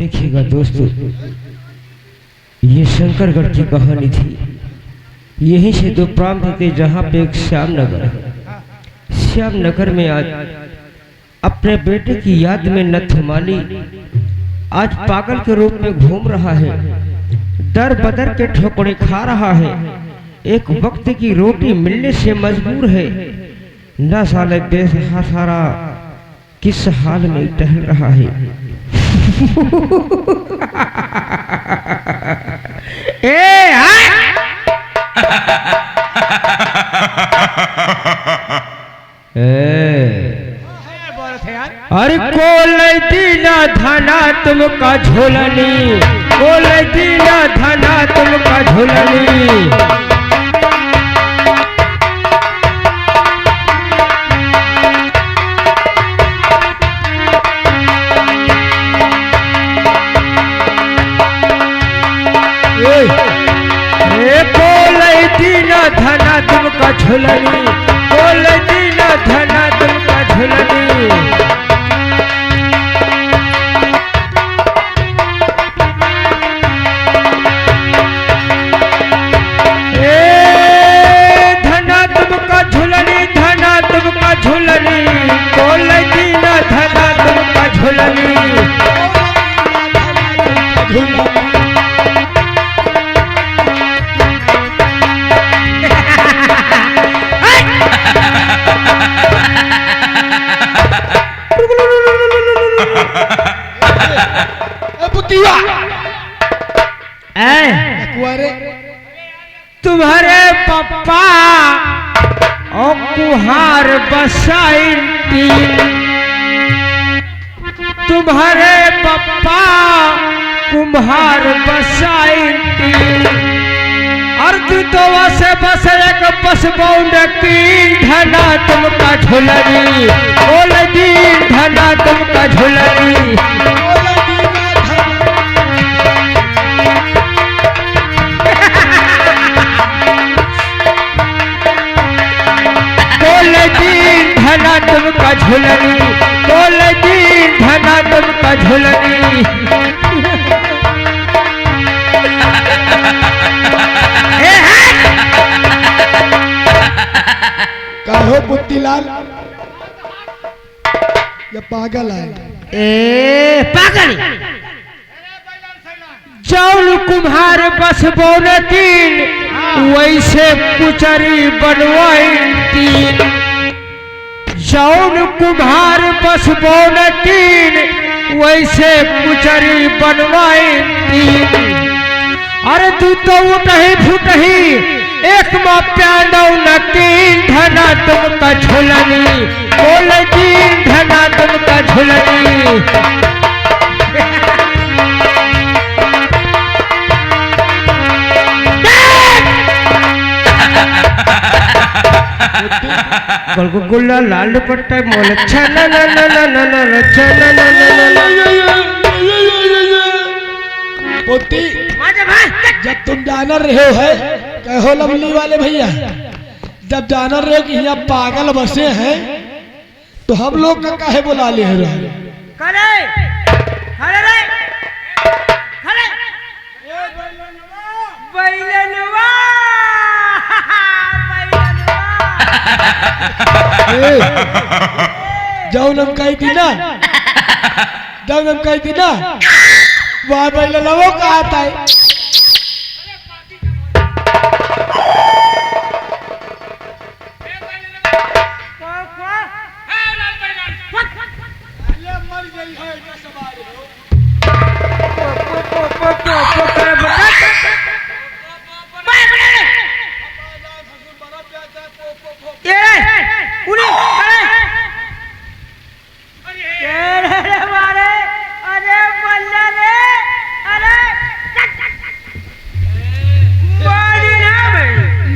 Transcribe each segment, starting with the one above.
देखिएगा दोस्तों, ये शंकरगढ़ की कहानी थी। यहीं से दो प्रांत थे जहाँ पे एक श्यामनगर है। श्यामनगर में आज अपने बेटे की याद में नथमाली आज पागल के रूप में घूम रहा है, दर बदर के ठोकरे खा रहा है, एक वक्त की रोटी मिलने से मजबूर है, न साले बेसहारा किस हाल में टहल रहा है। अरे कोल दीना धना तुमका झोलनी, कोल दीना धना तुमका झोलनी। दीना धना तुमका झुलनी, बोल दीना धना तुमका झुलनी। धना तुमका झुलनी, धना तुमका झुलनी, बोल दीना धना तुमका झुलनी। तुम्हारे पप्पा और कुहार बसाई, तुम्हारे पप्पा कुम्हार बसाई, और तू तो वैसे बस एक बस बौंड की। धना तुमका झुलनी, बोल दी धना तुमका झुलनी। धना तुमका झुलनी, बोल दी धना तुमका झुलनी। कहो पुत्तीलाल, ये पागल है। पागल चौल कुम्हार बस बोनतीन, वैसे कुचरी बनवाई तीन। जौन कुम्हार बस बोनतीन, वैसे कुचरी बनवाई तीन। अरे तू तो उठही फुटही एक माप्यानौ न तीन। धना तुमका झुलनी, बोल दीन धना तुमका झुलनी। गुल्ला लाल दुपट्टा मोल छना ना ना ना ना ना छना ना ना ना। पोती, जब तुम जान रहे हो है, कहो लवली वाले भैया, जब जान रहे हो कि यहाँ पागल बसे हैं, तो हम लोग का काहे बुला ले रहे? खड़े खड़े रे, खड़े बैलनवा जौन हम कही थी ना, जौन हम कही थी ना, वहां बैलनवा का आता है।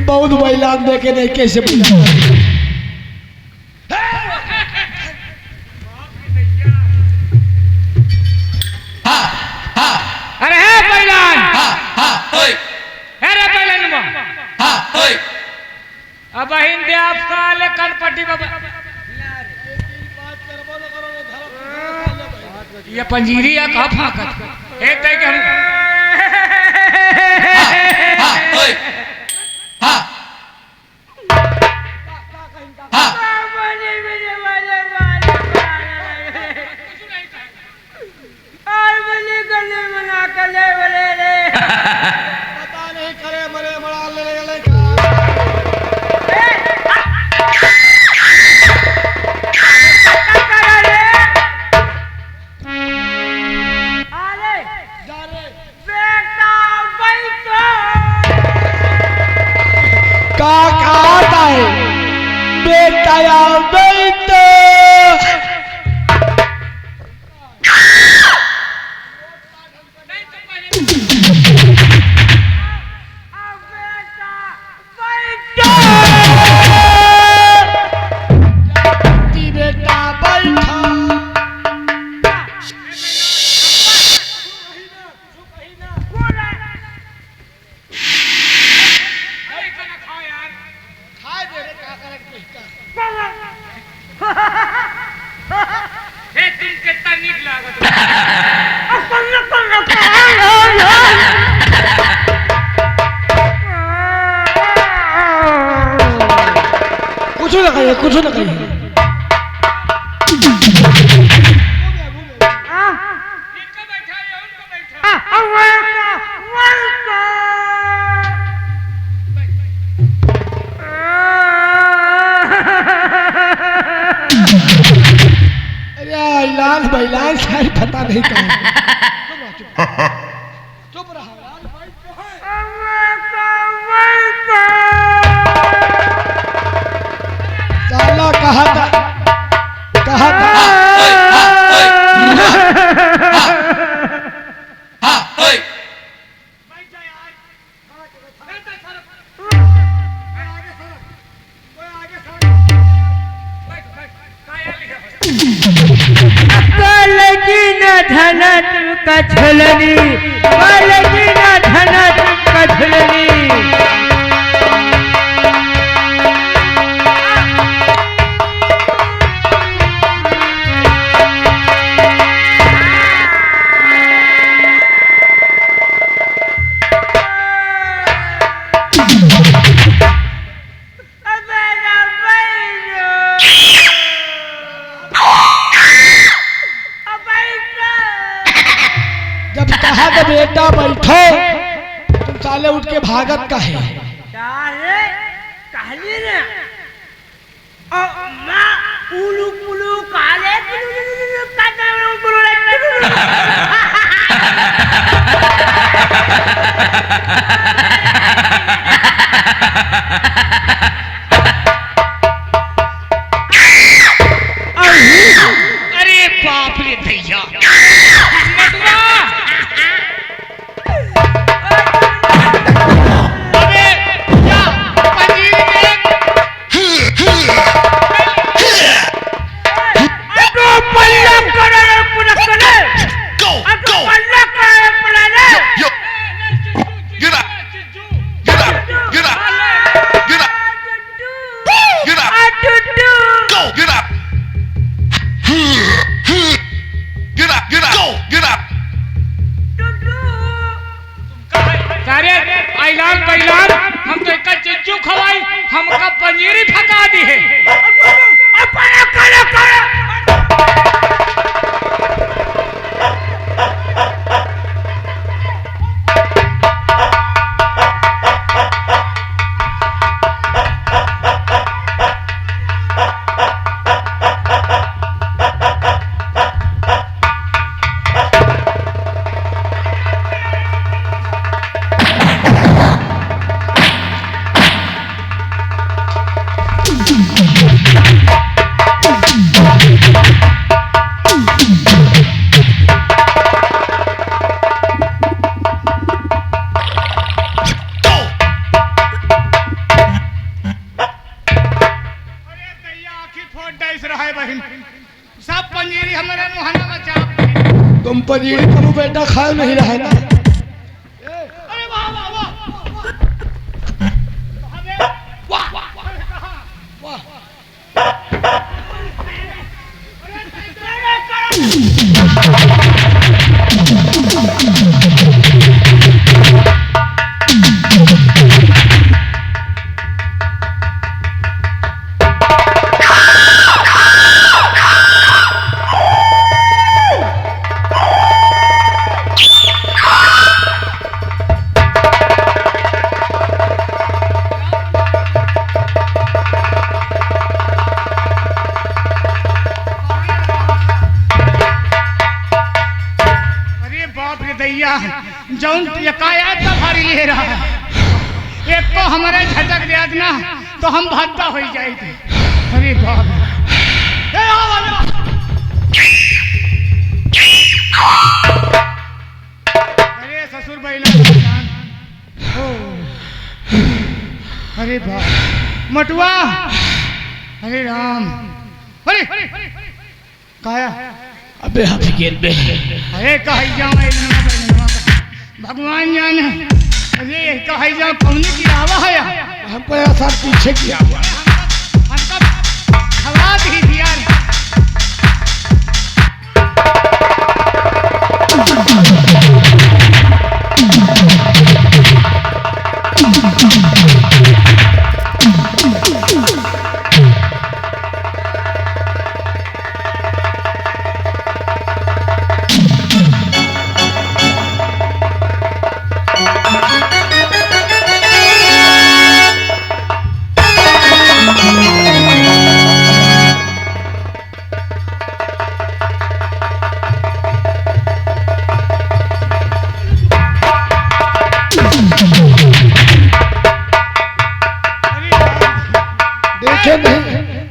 बहुत बैलान देखे नहीं कैसे अरे है बैलान, अरे बैलान अब हिंदी आप साले कनपट्टी बाबा ये पंजीरी या कहाँ फाकत एक तय के हम पता नहीं करे मरे बड़ा ले का आता है बेटा या बेटा बेटा बैठा कितना नीक लागत कुछ ना कहिए कुछ ना कहिए जिनका बैठा है उनको बैठा अरे ऐलान बैलान शायद पता नहीं कहा चुप रहा साला कहा था धन का झुलनी धन का झुलनी जब कहा तो बेटा बैठो तुम साले उठ के भागत का है अरे बाप रे भैया अबे क्या पंजीरी में पल्ला करे पूरा करे go पल्ला करे पूरा ले Get up! Get up! Get up! Get up! Get up! Go! Get up! Get up! Get up! Go! Get up! सारे ऐलान बैलान हम तो एक चिच्चू खवाई हमका पंजीरी फका दी है सब पंजीरी हमारे मुहाना में चाप तुम पनीर करो बेटा खा नहीं रहा है ना अरे वाह वाह वाह वाह वाह भैया जौन यकायत का भारी ले रहा है, एक को हमारे झटक दिया ना तो हम भागता हो जाएगी। अरे बाप, ए आओ आओ। अरे ससुर बैला, अरे बाप मटुआ, अरे राम, अरे काया, अबे हफीकेल बे, अरे कहीं जाओ भगवान जाने। अरे कहीं जाओ कौन की आवा है, हमको ऐसा पीछे किया हुआ हमका खवा दी यार।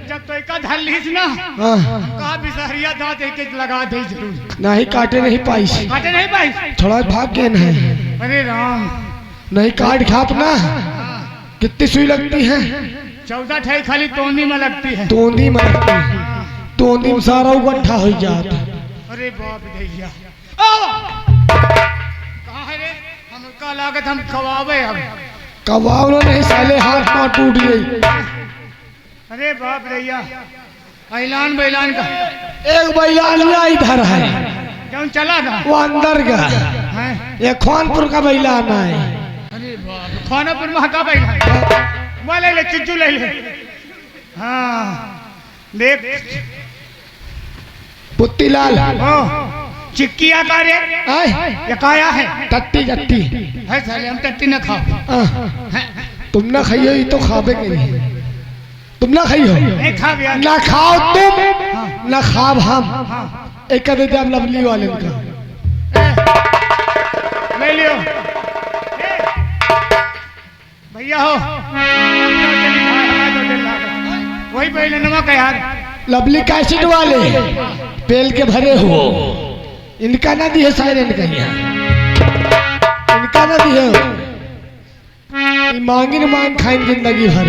जब तो एक धल्लीस ना कहा बिसहरिया दांत एक लगा दे जरूर, नहीं काटे नहीं पाई, काटे नहीं पाई, थोड़ा भाग गए है। अरे राम, नहीं काट खाप ना, कितनी सुई लगती है? 14 ठाई खाली तोंदी में लगती है। तोंदी में लगती है, तोंदी में सारा उगट्ठा हो जाता। अरे बाप भैया, कहाँ है रे? हमका लागत हम खवावे अब। कबाब नहीं साले, हाथ पाँव टूट गई। अरे बाप भैया, ऐलान बैलान का एक बैलानिया इधर है, क्यों चला था वो अंदर का है? ये खानपुर का बैलाना है। अरे बाप, खानापुर में का बैलान वो ले ले, चिज्जू ले ले। हाँ देख पुत्तीलाल, ओ चिक्की आकार आए ये काया है? टट्टी टट्टी है साले, हम टट्टी न खाओ। तुम ना खाइयो, ये तो खावे के नहीं, तुम ना खाइयो, नहीं खा गया ना खाओ तुम, ना खाब हम। एक दे दे लवली वाले का, ले लियो भैया हो। वही पहले नमक है यार, लवली कैसेट वाले पेल के भरे हो, इनका ना दी है शायद, इनका ना दी है। मांगी न मांग खाएं जिंदगी भर।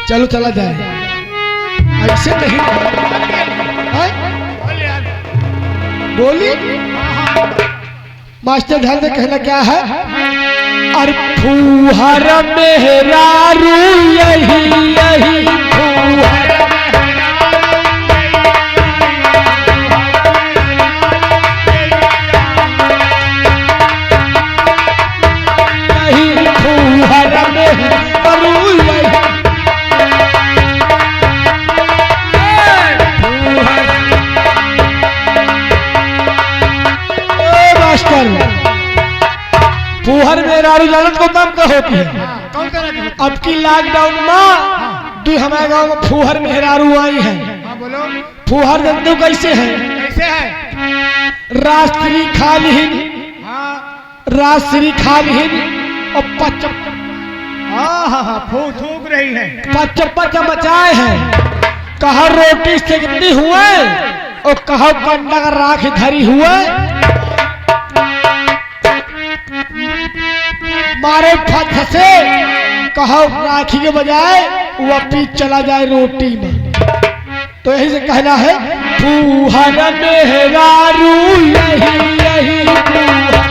चलो चला जाए, ऐसे नहीं है? बोली मास्टर ध्यान से कहना क्या है? अरे फूहर मेहरारू यही यही फूहर फूहर मेहरारू लड़त को कम का होती है। कौन तरह की? अब की लॉकडाउन में दो हमारे गांव में फूहर मेहरारू आई है। हाँ बोलो, फूहर दंदू कैसे है? कैसे है? राष्ट्रीय खालिहीन, हाँ राष्ट्रीय खालिहीन और पच हाँ थूक रही है। पच पच मचाए हैं। कहा रोटी से कितनी हुए और कहा कंडा का राख धरी हुए। मारे फट से कहा राखी के बजाय वो पीछ चला जाए रोटी में। तो यही से कहना है फूहर मेहरारू यही यही फूहर।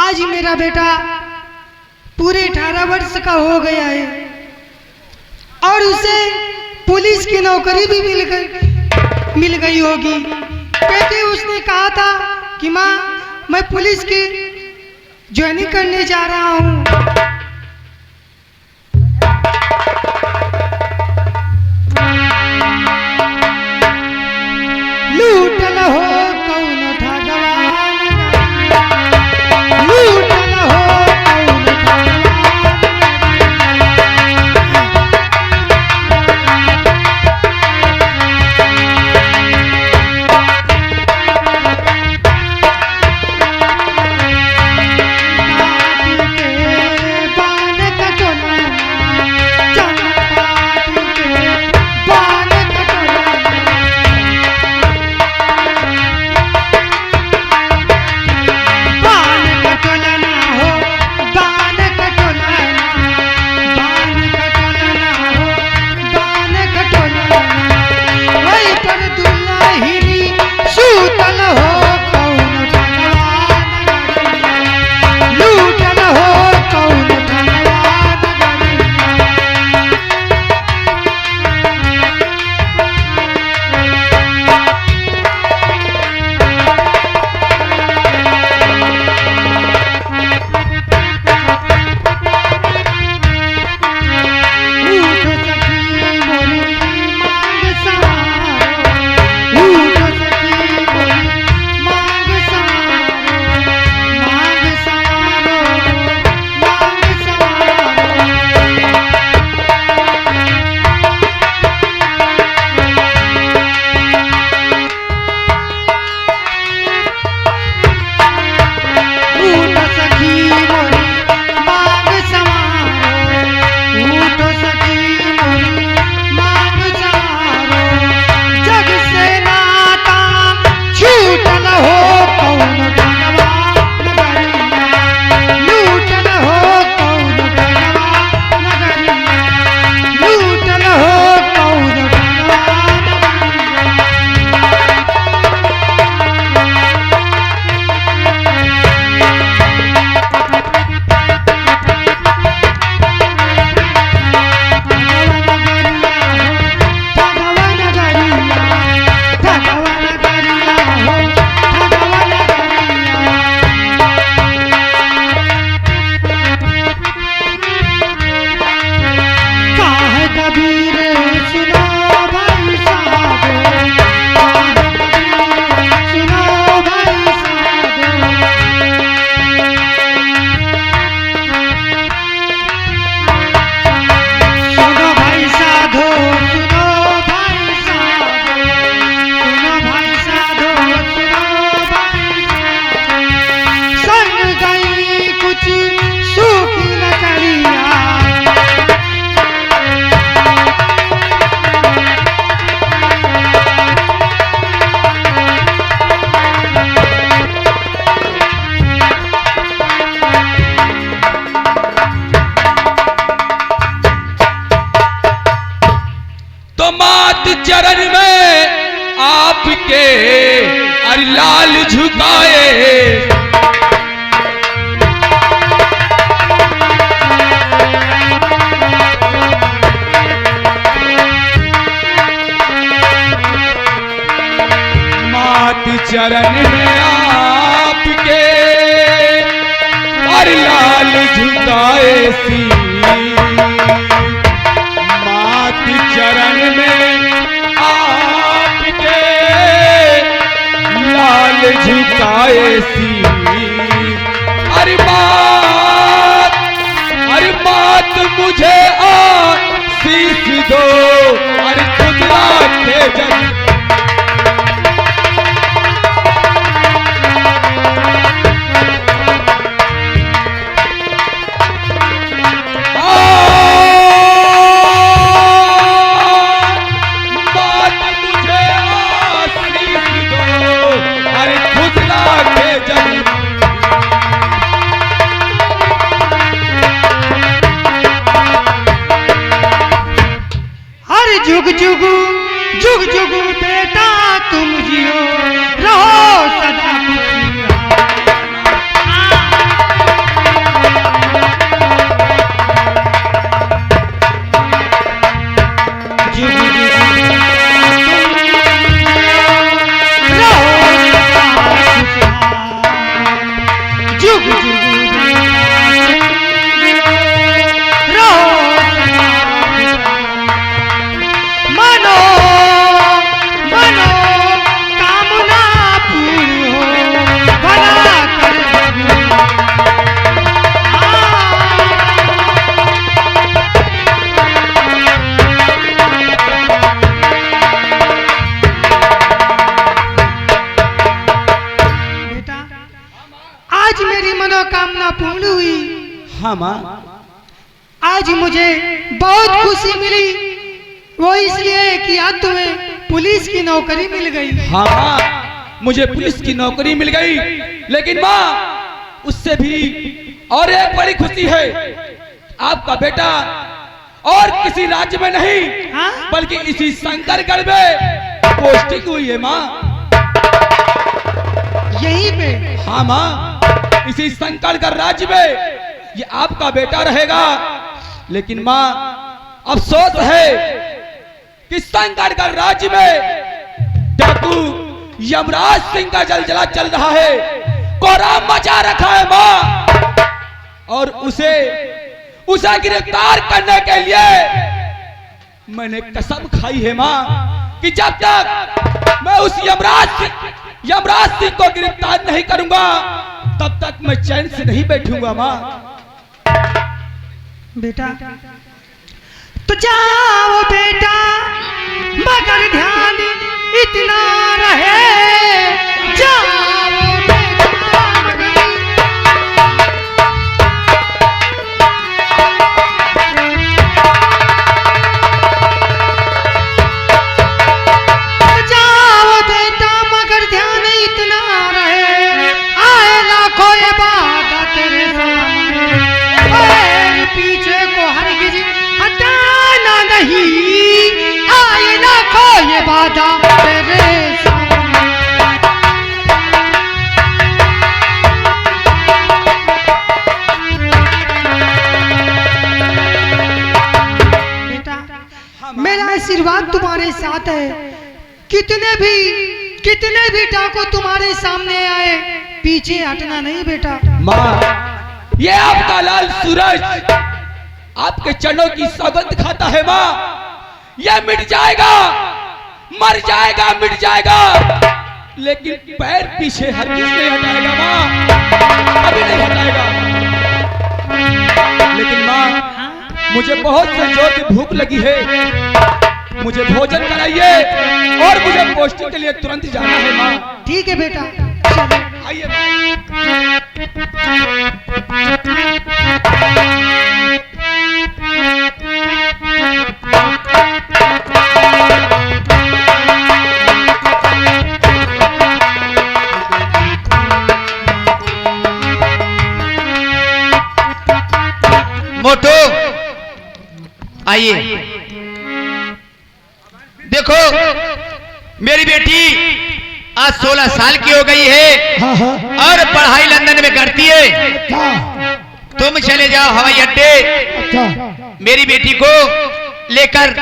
आज मेरा बेटा पूरे 18 वर्ष का हो गया है और उसे पुलिस की नौकरी भी मिल गई होगी, क्योंकि उसने कहा था कि माँ मैं पुलिस की ज्वाइनिंग करने जा रहा हूँ। लूटल हो कौन ठगवान, लूटल हो कौन ठगवान। बान कटोला, बान कटोला। बान कटोला ना हो, बान कटोला ना, बान कटोला ना हो, बान कटोला ना। वही पर दुल्हनी सूतल हो कौन भगवान गरिया, लूटल हो कौन भगवान गरिया। उठ सखी मोरी मांग सवारो, उठ सखी मोरी मांग सवारो, मांग सवारो, मांग सवारो। उठ सखी मोरी मांग सवारो, उठ सखी मोरी मांग सवारो। जग से नाता छूटल हो कौन भगवान गरिया, लूटल हो कौन भगवान गरिया, लूटल हो कौन भगवान भगवान गरिया, भगवान गरिया हो, भगवान गरिया। काहे कबीर सुनो भाई साधो, काहे कबीर सुनो भाई साधो। सुनो भाई साधो, सुनो भाई साधो, सुनो भाई साधो, सुनो भाई साधो। संग गई कुछ सूखी लकड़िया, तो मात चरण में आपके अरे लाल झुकाए, मात चरण में आपके अरे लाल झुकाए सी, मात चरण में आपके लाल झुकाए सी। अरे मात मुझे आशीष दो, अरे खुदा के जब बात मुझे आशीष दो, अरे खुदा के जब हर जुग जुग जुग जुग बेटा तुम जियो, रहो सदा खुशियाँ। मनोकामना पूर्ण हुई। हाँ माँ। आज मुझे बहुत खुशी मिली, वो इसलिए कि आज तुम्हें पुलिस की नौकरी मिल गई। हाँ माँ, मुझे पुलिस की नौकरी मिल गई, लेकिन माँ उससे भी और एक बड़ी खुशी है। आपका बेटा और किसी राज्य में नहीं, हाँ? बल्कि इसी शंकरगढ़ में पोस्टिंग हुई है माँ। यहीं पे? हाँ माँ, इसी शंकरगढ़ राज्य में ये आपका बेटा रहेगा। लेकिन माँ अफसोस है कि शंकरगढ़ राज्य में डाकू यमराज सिंह का जलजला चल रहा है, कोहराम मचा रखा है माँ। और उसे गिरफ्तार करने के लिए मैंने कसम खाई है माँ कि जब तक मैं उस यमराज सिंह को गिरफ्तार नहीं करूंगा तब तक मैं चैन से नहीं बैठूंगा माँ। बेटा तो जाओ बेटा, मगर ध्यान इतना रहे, जाओ बेटा मगर ध्यान इतना रहे, आए लाखों ये बात तेरे सामने, पीछे को हरगिज हटाना नहीं, आए लाखों ये बाधा तेरे सामने। बेटा मेरा आशीर्वाद तुम्हारे साथ है, कितने भी डाकू तुम्हारे सामने आए, पीछे हटना नहीं बेटा। माँ ये आपका लाल सूरज आपके चरणों की सौगंध खाता है माँ। यह मिट जाएगा, मर जाएगा, मिट जाएगा, लेकिन पैर पीछे हरगिज नहीं हटाएगा माँ, कभी नहीं हटाएगा। लेकिन माँ मुझे बहुत से जोर की भूख लगी है, मुझे भोजन कराइए और मुझे पोस्टिंग के लिए तुरंत जाना है माँ। ठीक है बेटा, चलो आइए माँ। मोटू आइए। देखो मेरी बेटी आज 16 साल की हो गई है हाँ हाँ और पढ़ाई लंदन में करती है। अच्छा तुम चले जाओ हवाई अड्डे, अच्छा मेरी बेटी को लेकर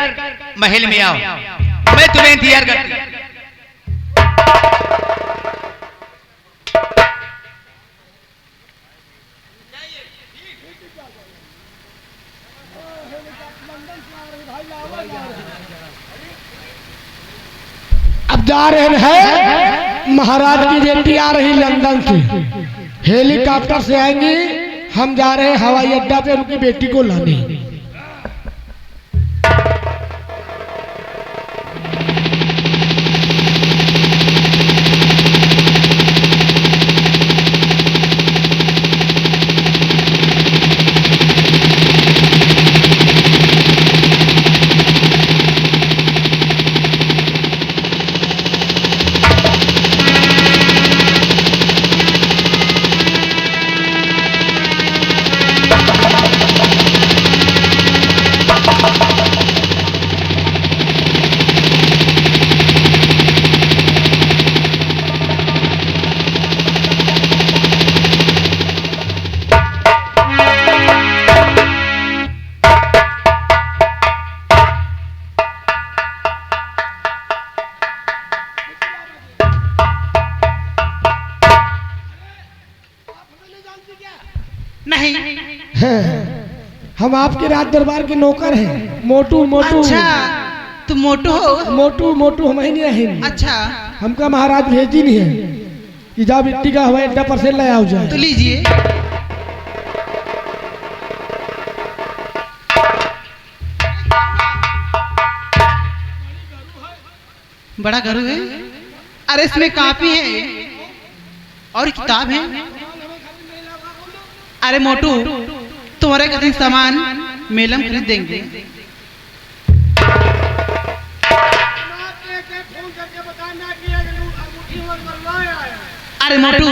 महल में आओ, मैं तुम्हें इंतजार करती हूं। अब जा रहे हैं, महाराज की बेटी आ रही लंदन से, हेलीकॉप्टर से आएंगी, हम जा रहे हैं हवाई अड्डा पे उनकी बेटी को लाने। नहीं। हम आपके राज दरबार के नौकर हैं, मोटू मोटू। अच्छा तुम मोटू हो? मोटू मोटू हम ही नहीं रहेंगे। अच्छा हमका महाराज भेजी नहीं है कि जा बिट्टी का हवाई अड्डा पर से ले आओ जाए। तो लीजिए। बड़ा घर है, अरे इसमें कापी है और किताब है। अरे मोटू तुम्हारे कहीं सामान मेलम खरीद देंगे। अरे मोटू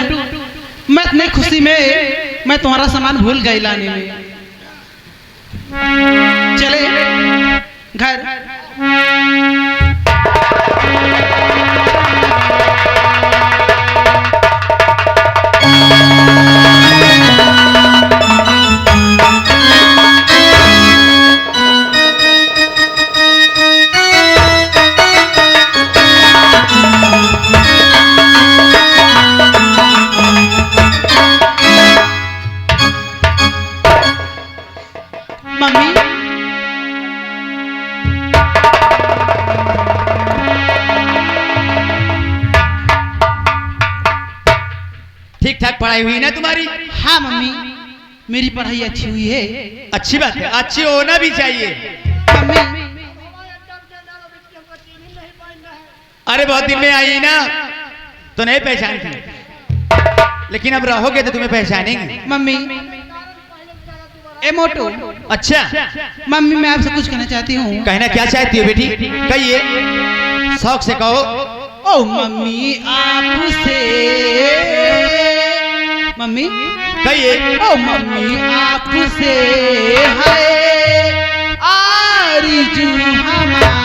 मैं इतनी खुशी में मैं तुम्हारा सामान भूल गई लाने में। चले घर। ठीक ठाक पढ़ाई हुई ना तुम्हारी? हाँ मम्मी मेरी पढ़ाई अच्छी हुई है। अच्छी बात है, अच्छी होना भी चाहिए। मम्मी अरे बहुत दिन में आई ना तो नहीं पहचानती, लेकिन अब रहोगे तो तुम्हें पहचानेंगे। मम्मी ए मोटू। अच्छा मम्मी मैं आपसे कुछ कहना चाहती हूँ। कहना क्या चाहती हो बेटी? कहिए, शौक से कहो। ओ मम्मी आपसे। मम्मी कहिए। ओ मम्मी आपसे है आरज़ू हमारी।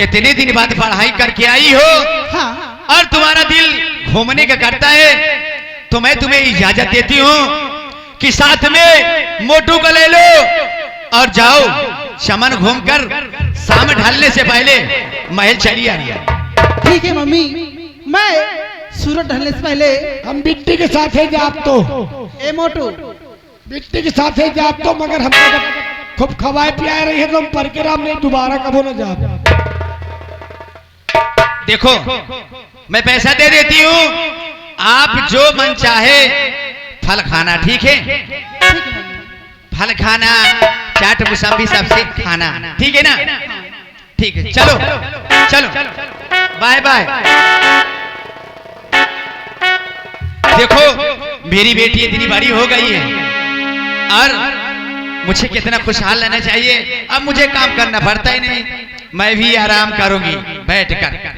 इतने दिन बाद पढ़ाई करके आई हो। हाँ। और तुम्हारा दिल घूमने का करता है तो मैं तुम्हें इजाजत देती हूँ कि साथ में मोटू को ले लो और जाओ चमन घूमकर शाम ढलने से पहले महल चली आ रही है। ठीक है मम्मी, मैं सूरज ढलने से पहले हम बिट्टी के साथ है जाप तो। ए मोटू बिट्टी के साथ है जाप तो, मगर हम खूब खवाए पियाए रही है तो हम परकेराम नहीं दोबारा कबो न जाप। देखो मैं पैसा दे देती हूँ, आप जो मन चाहे फल खाना। ठीक है? फल खाना, चाट मुसम्बी सबसे खाना। ठीक है ना? ठीक है, चलो चलो, बाय बाय। देखो मेरी बेटी इतनी बड़ी हो गई है और मुझे कितना खुशहाल रहना चाहिए। अब मुझे काम करना पड़ता ही नहीं, मैं भी आराम करूंगी बैठकर।